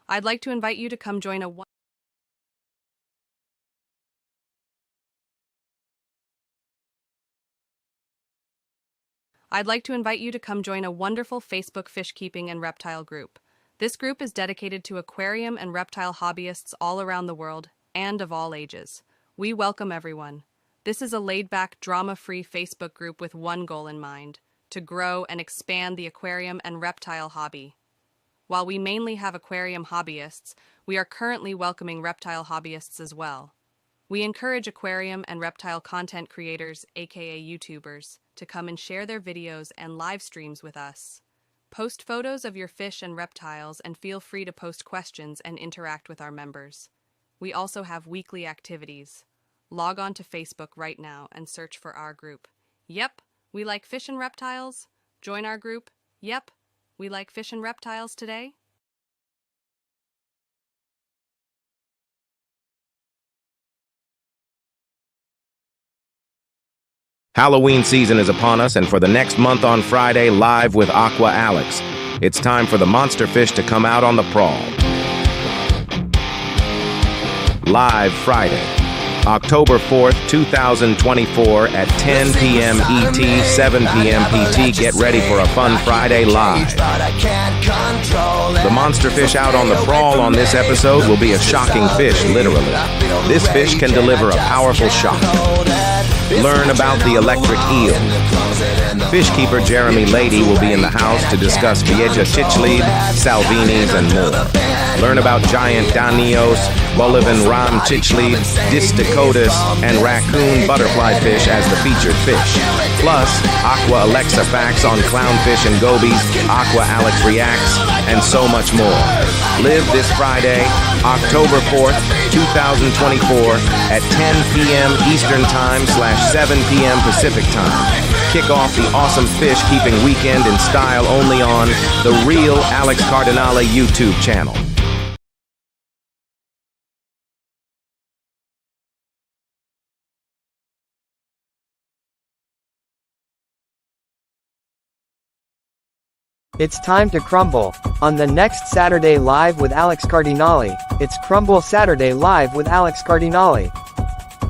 I'd like to invite you to come join a wonderful Facebook fish keeping and reptile group. This group is dedicated to aquarium and reptile hobbyists all around the world and of all ages. We welcome everyone. This is a laid-back, drama-free Facebook group with one goal in mind: to grow and expand the aquarium and reptile hobby. While we mainly have aquarium hobbyists, we are currently welcoming reptile hobbyists as well. We encourage aquarium and reptile content creators, aka YouTubers, to come and share their videos and live streams with us. Post photos of your fish and reptiles and feel free to post questions and interact with our members. We also have weekly activities. Log on to Facebook right now and search for our group. Yep, we like fish and reptiles. Join our group. Yep, we like fish and reptiles today. Halloween season is upon us, and for the next month on Friday, live with Aqua Alex, it's time for the monster fish to come out on the prowl. Live Friday, October 4th, 2024 at 10 p.m. ET, 7 p.m. PT. Get ready for a fun Friday live. The monster fish out on the prowl on this episode will be a shocking fish, literally. This fish can deliver a powerful shock. Learn about the electric eel. Fish keeper Jeremy Lady will be in the house to discuss Vieja Chichlid, Salvinis, and more. Learn about giant Danios, Bolivan Ram Chichlid, Disticotus, and raccoon butterfly fish as the featured fish. Plus, Aqua Alexa facts on clownfish and gobies, Aqua Alex reacts, and so much more. Live this Friday, October 4th, 2024 at 10 p.m. Eastern Time / 7 p.m. Pacific Time. Kick off the awesome fish keeping weekend in style only on the Real Alex Cardinale YouTube channel. It's time to crumble. On the next Saturday Live with Alex Cardinale, it's Crumble Saturday Live with Alex Cardinale.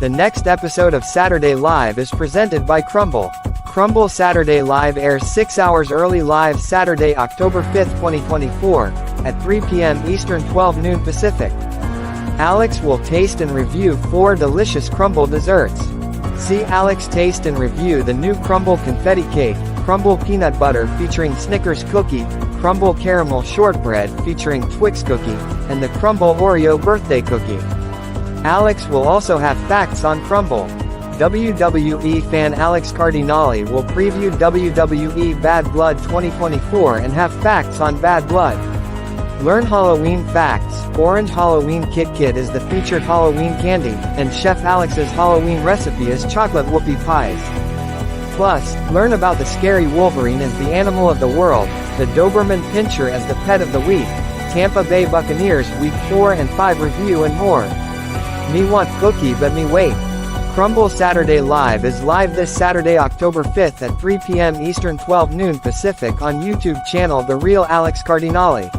The next episode of Saturday Live is presented by Crumble. Crumble Saturday Live airs 6 hours early live Saturday, October 5th, 2024, at 3 p.m. Eastern, 12 noon Pacific. Alex will taste and review 4 delicious crumble desserts. See Alex taste and review the new Crumble Confetti Cake, Crumble Peanut Butter featuring Snickers Cookie, Crumble Caramel Shortbread featuring Twix Cookie, and the Crumble Oreo Birthday Cookie. Alex will also have facts on Crumble. WWE fan Alex Cardinale will preview WWE Bad Blood 2024 and have facts on Bad Blood. Learn Halloween facts. Orange Halloween Kit Kit is the featured Halloween candy, and Chef Alex's Halloween recipe is chocolate whoopie pies. Plus, learn about the scary Wolverine as the animal of the world, the Doberman Pinscher as the pet of the week, Tampa Bay Buccaneers Week 4 and 5 review and more. Me want cookie but me wait. Crumble Saturday Live is live this Saturday, October 5th at 3 p.m. Eastern, 12 noon Pacific on YouTube channel The Real Alex Cardinale.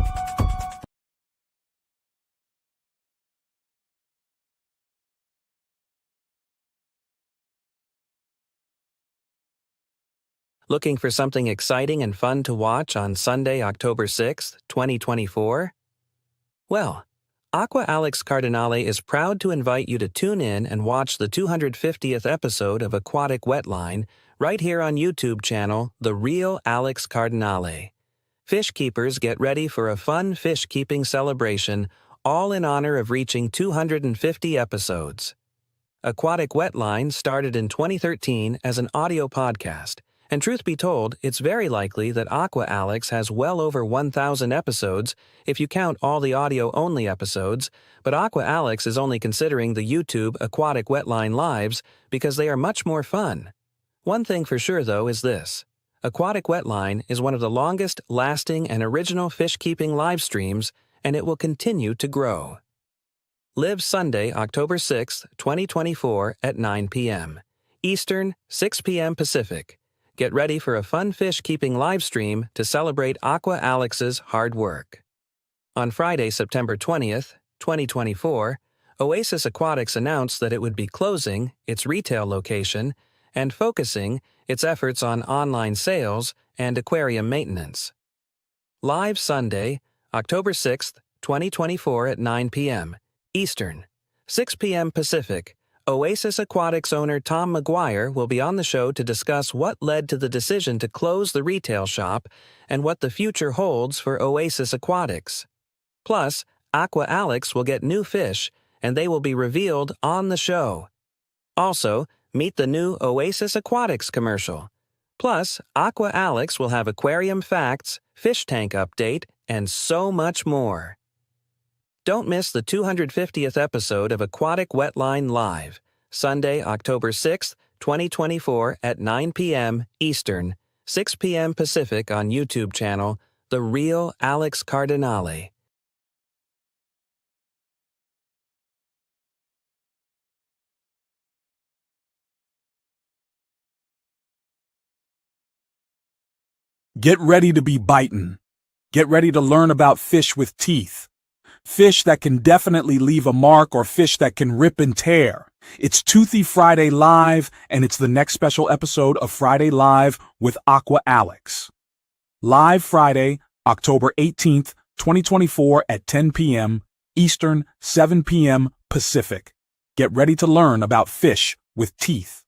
Looking for something exciting and fun to watch on Sunday, October 6th, 2024? Well, Aqua Alex Cardinale is proud to invite you to tune in and watch the 250th episode of Aquatic Wetline right here on YouTube channel The Real Alex Cardinale. Fish keepers, get ready for a fun fish keeping celebration, all in honor of reaching 250 episodes. Aquatic Wetline started in 2013 as an audio podcast. And truth be told, it's very likely that Aqua Alex has well over 1,000 episodes if you count all the audio-only episodes, but Aqua Alex is only considering the YouTube Aquatic Wetline Lives because they are much more fun. One thing for sure, though, is this. Aquatic Wetline is one of the longest, lasting, and original fish-keeping live streams, and it will continue to grow. Live Sunday, October 6th, 2024 at 9 p.m. Eastern, 6 p.m. Pacific. Get ready for a fun fish-keeping live stream to celebrate Aqua Alex's hard work. On Friday, September 20th, 2024, Oasis Aquatics announced that it would be closing its retail location and focusing its efforts on online sales and aquarium maintenance. Live Sunday, October 6th, 2024 at 9 p.m. Eastern, 6 p.m. Pacific, Oasis Aquatics owner Tom McGuire will be on the show to discuss what led to the decision to close the retail shop and what the future holds for Oasis Aquatics. Plus, Aqua Alex will get new fish, and they will be revealed on the show. Also, meet the new Oasis Aquatics commercial. Plus, Aqua Alex will have aquarium facts, fish tank update, and so much more. Don't miss the 250th episode of Aquatic Wetline Live, Sunday, October 6th, 2024 at 9 p.m. Eastern, 6 p.m. Pacific on YouTube channel The Real Alex Cardinale. Get ready to be bitin'. Get ready to learn about fish with teeth. Fish that can definitely leave a mark or fish that can rip and tear. It's Toothy Friday Live, and it's the next special episode of Friday Live with Aqua Alex. Live Friday, October 18th, 2024 at 10 p.m. Eastern, 7 p.m. Pacific. Get ready to learn about fish with teeth.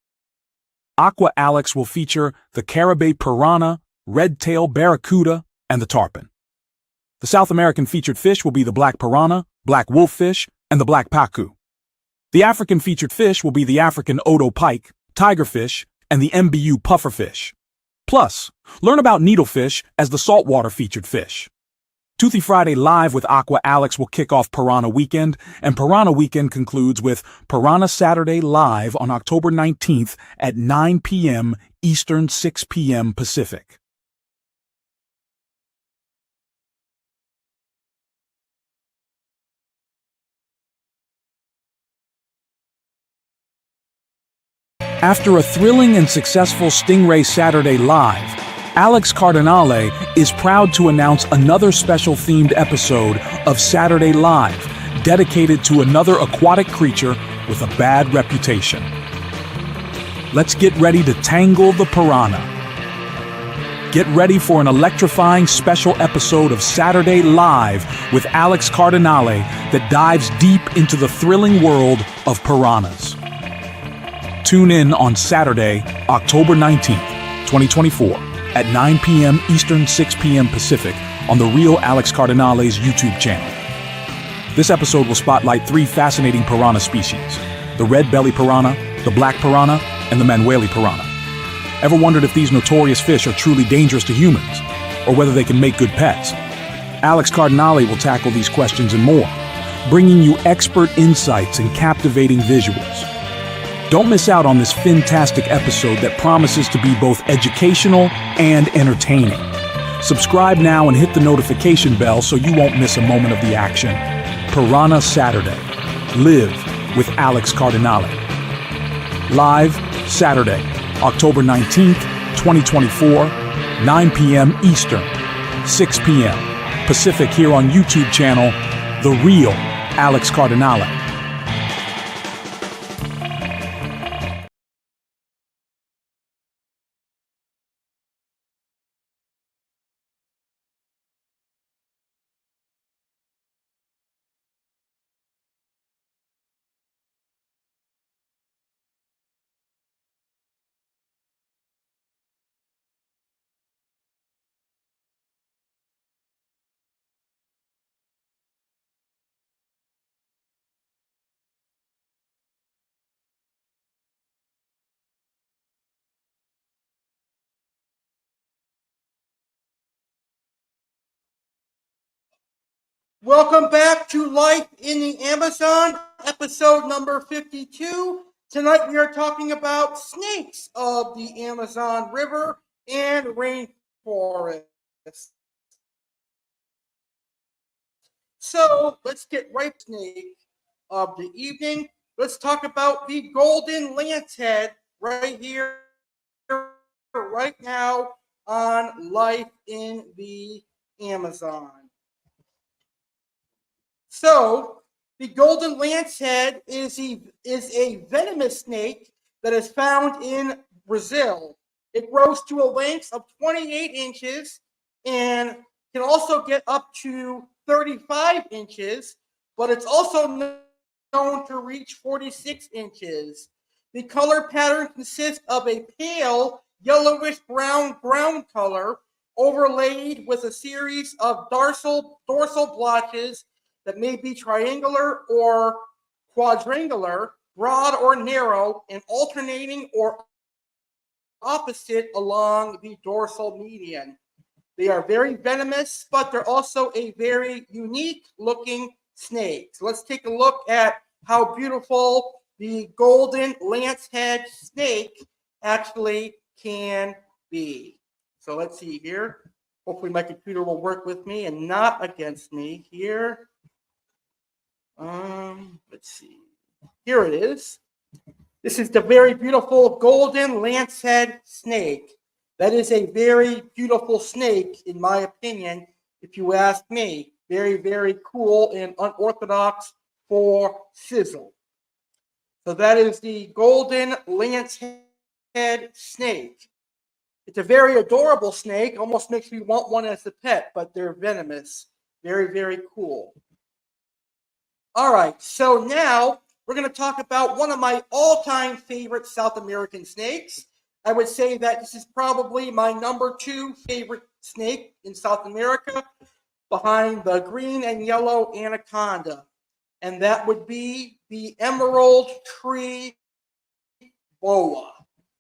Aqua Alex will feature the Caribbean piranha, red-tail barracuda, and the tarpon. The South American featured fish will be the black piranha, black wolffish, and the black pacu. The African featured fish will be the African Odo pike, tigerfish, and the MBU pufferfish. Plus, learn about needlefish as the saltwater featured fish. Toothy Friday Live with Aqua Alex will kick off Piranha Weekend, and Piranha Weekend concludes with Piranha Saturday Live on October 19th at 9 p.m. Eastern, 6 p.m. Pacific. After a thrilling and successful Stingray Saturday Live, Alex Cardinale is proud to announce another special themed episode of Saturday Live, dedicated to another aquatic creature with a bad reputation. Let's get ready to tangle the piranha. Get ready for an electrifying special episode of Saturday Live with Alex Cardinale that dives deep into the thrilling world of piranhas. Tune in on Saturday, October 19th, 2024, at 9 p.m. Eastern, 6 p.m. Pacific on the Real Alex Cardinale's YouTube channel. This episode will spotlight 3 fascinating piranha species: the red belly piranha, the black piranha, and the Manueli piranha. Ever wondered if these notorious fish are truly dangerous to humans, or whether they can make good pets? Alex Cardinale will tackle these questions and more, bringing you expert insights and captivating visuals. Don't miss out on this fantastic episode that promises to be both educational and entertaining. Subscribe now and hit the notification bell so you won't miss a moment of the action. Piranha Saturday. Live with Alex Cardinale. Live Saturday, October 19th, 2024, 9 p.m. Eastern, 6 p.m. Pacific here on YouTube channel, The Real Alex Cardinale. Welcome back to Life in the Amazon, episode number 52. Tonight we are talking about snakes of the Amazon River and rainforest. So let's get right to snake of the evening. Let's talk about the golden lancehead right here, right now on Life in the Amazon. So, the golden lancehead is a venomous snake that is found in Brazil. It grows to a length of 28 inches and can also get up to 35 inches, but it's also known to reach 46 inches. The color pattern consists of a pale yellowish brown ground color overlaid with a series of dorsal blotches that may be triangular or quadrangular, broad or narrow, and alternating or opposite along the dorsal median. They are very venomous, but they're also a very unique looking snake. So let's take a look at how beautiful the golden lancehead snake actually can be. So let's see here. Hopefully my computer will work with me and not against me here. Let's see. Here it is. This is the very beautiful golden lancehead snake. That is a very beautiful snake, in my opinion, if you ask me. Very, very cool and unorthodox for sizzle. So that is the golden lancehead snake. It's a very adorable snake. Almost makes me want one as a pet, but they're venomous. Very, very cool. All right, so now we're going to talk about one of my all-time favorite South American snakes. I would say that this is probably my number 2 favorite snake in South America, behind the green and yellow Anaconda. And that would be the emerald tree boa.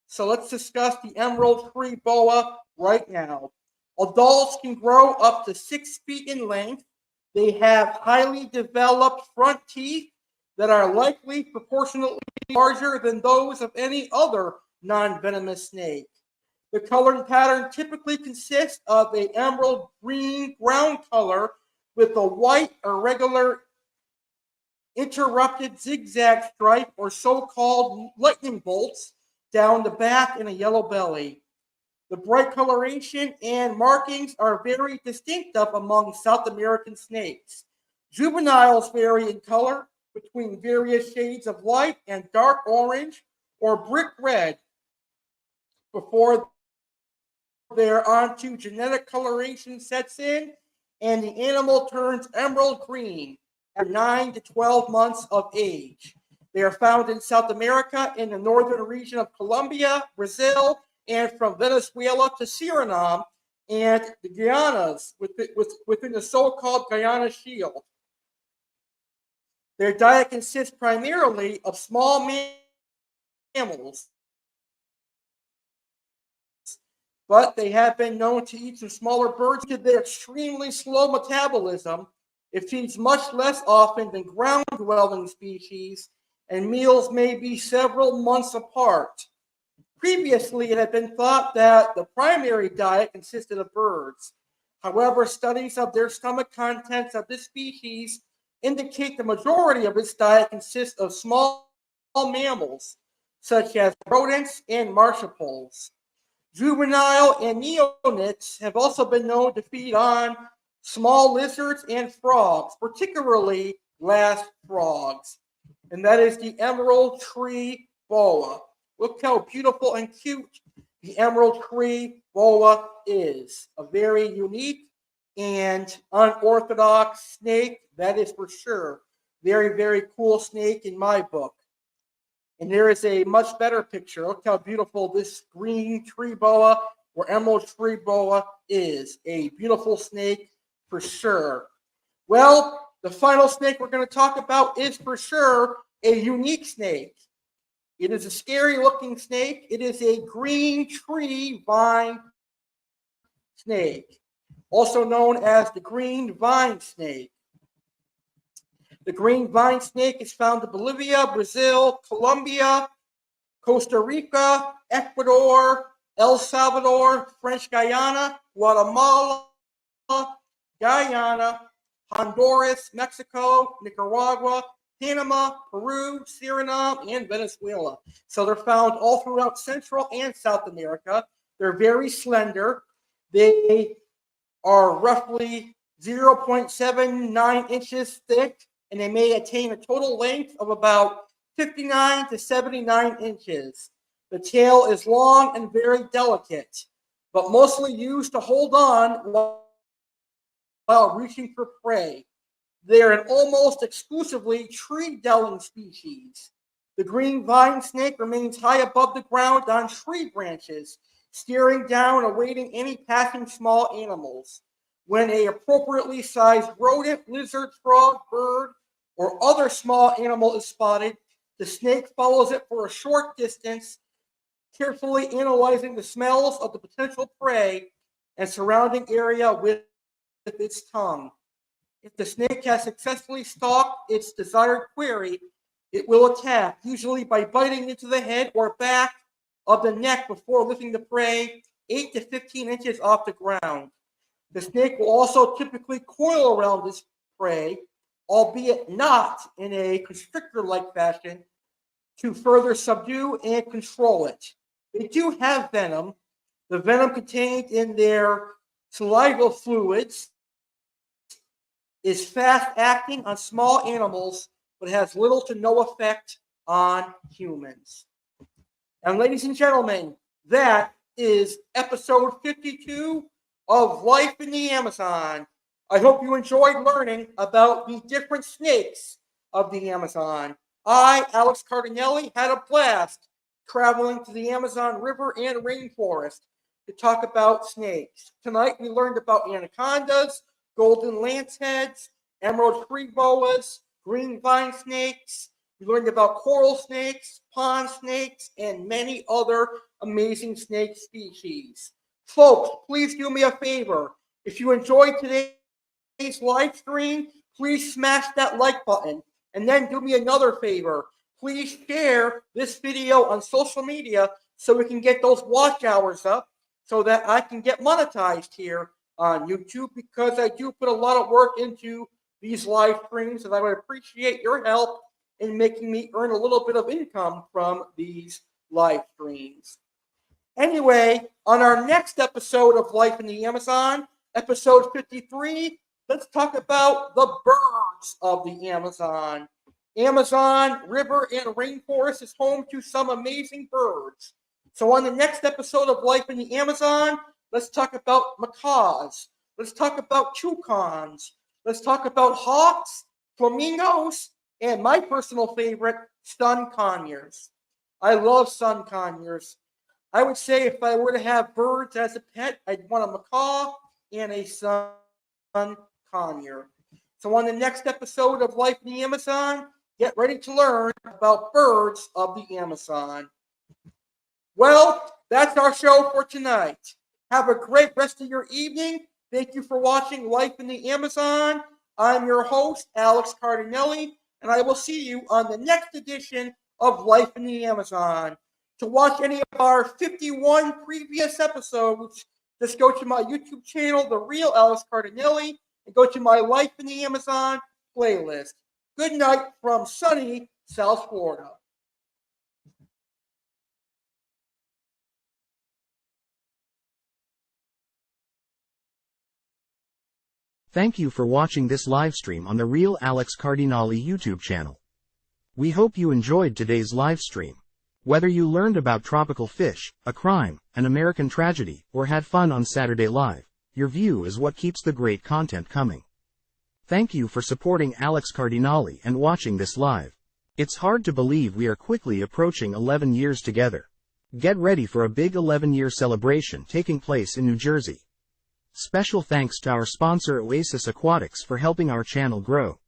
So let's discuss the emerald tree boa right now. Adults can grow up to 6 feet in length. They have highly developed front teeth that are likely proportionally larger than those of any other non-venomous snake. The coloring pattern typically consists of an emerald green ground color with a white irregular interrupted zigzag stripe or so-called lightning bolts down the back and a yellow belly. The bright coloration and markings are very distinctive among South American snakes. Juveniles vary in color between various shades of light and dark orange or brick red before their onto genetic coloration sets in and the animal turns emerald green after 9 to 12 months of age. They are found in South America in the northern region of Colombia, Brazil, and from Venezuela to Suriname and the Guianas within the so-called Guyana Shield. Their diet consists primarily of small mammals, but they have been known to eat some smaller birds due to their extremely slow metabolism. It feeds much less often than ground-dwelling species, and meals may be several months apart. Previously, it had been thought that the primary diet consisted of birds. However, studies of their stomach contents of this species indicate the majority of its diet consists of small mammals, such as rodents and marsupials. Juvenile and neonates have also been known to feed on small lizards and frogs, particularly glass frogs. And that is the emerald tree boa. Look how beautiful and cute the emerald tree boa is. A very unique and unorthodox snake, that is for sure. Very, very cool snake in my book. And there is a much better picture. Look how beautiful this green tree boa or emerald tree boa is. A beautiful snake for sure. Well, the final snake we're going to talk about is for sure a unique snake. It is a scary looking snake. It is a green tree vine snake, also known as the green vine snake. The green vine snake is found in Bolivia, Brazil, Colombia, Costa Rica, Ecuador, El Salvador, French Guiana, Guatemala, Guyana, Honduras, Mexico, Nicaragua, Panama, Peru, Suriname, and Venezuela. So they're found all throughout Central and South America. They're very slender. They are roughly 0.79 inches thick, and they may attain a total length of about 59 to 79 inches. The tail is long and very delicate, but mostly used to hold on while reaching for prey. They are an almost exclusively tree-dwelling species. The green vine snake remains high above the ground on tree branches, staring down, awaiting any passing small animals. When an appropriately sized rodent, lizard, frog, bird, or other small animal is spotted, the snake follows it for a short distance, carefully analyzing the smells of the potential prey and surrounding area with its tongue. If the snake has successfully stalked its desired quarry, it will attack, usually by biting into the head or back of the neck before lifting the prey 8 to 15 inches off the ground. The snake will also typically coil around this prey, albeit not in a constrictor-like fashion, to further subdue and control it. They do have venom. The venom contained in their salival fluids is fast-acting on small animals, but has little to no effect on humans. And ladies and gentlemen, that is episode 52 of Life in the Amazon. I hope you enjoyed learning about the different snakes of the Amazon. I, Alex Cardinale, had a blast traveling to the Amazon River and rainforest to talk about snakes. Tonight we learned about anacondas, golden lanceheads, emerald tree boas, green vine snakes. We learned about coral snakes, pond snakes, and many other amazing snake species. Folks, please do me a favor. If you enjoyed today's live stream, please smash that like button. And then do me another favor. Please share this video on social media so we can get those watch hours up so that I can get monetized here on YouTube, because I do put a lot of work into these live streams, and I would appreciate your help in making me earn a little bit of income from these live streams. Anyway, on our next episode of Life in the Amazon, episode 53, let's talk about the birds of the Amazon. Amazon river and rainforest is home to some amazing birds. So on the next episode of Life in the Amazon, let's talk about macaws. Let's talk about toucans. Let's talk about hawks, flamingos, and my personal favorite, sun conures. I love sun conures. I would say if I were to have birds as a pet, I'd want a macaw and a sun conure. So on the next episode of Life in the Amazon, get ready to learn about birds of the Amazon. Well, that's our show for tonight. Have a great rest of your evening. Thank you for watching Life in the Amazon. I'm your host, Alex Cardinale, and I will see you on the next edition of Life in the Amazon. To watch any of our 51 previous episodes, just go to my YouTube channel, The Real Alex Cardinale, and go to my Life in the Amazon playlist. Good night from sunny South Florida. Thank you for watching this live stream on the Real Alex Cardinale YouTube channel. We hope you enjoyed today's live stream. Whether you learned about tropical fish, a crime, an American tragedy, or had fun on Saturday Live, your view is what keeps the great content coming. Thank you for supporting Alex Cardinale and watching this live. It's hard to believe we are quickly approaching 11 years together. Get ready for a big 11-year celebration taking place in New Jersey. Special thanks to our sponsor Oasis Aquatics for helping our channel grow.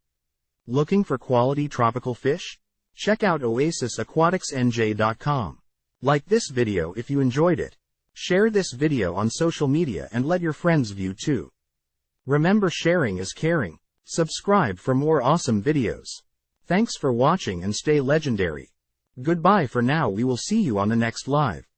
Looking for quality tropical fish? Check out oasisaquaticsnj.com. Like this video if you enjoyed it. Share this video on social media and let your friends view too. Remember, sharing is caring. Subscribe for more awesome videos. Thanks for watching and stay legendary. Goodbye for now. We will see you on the next live.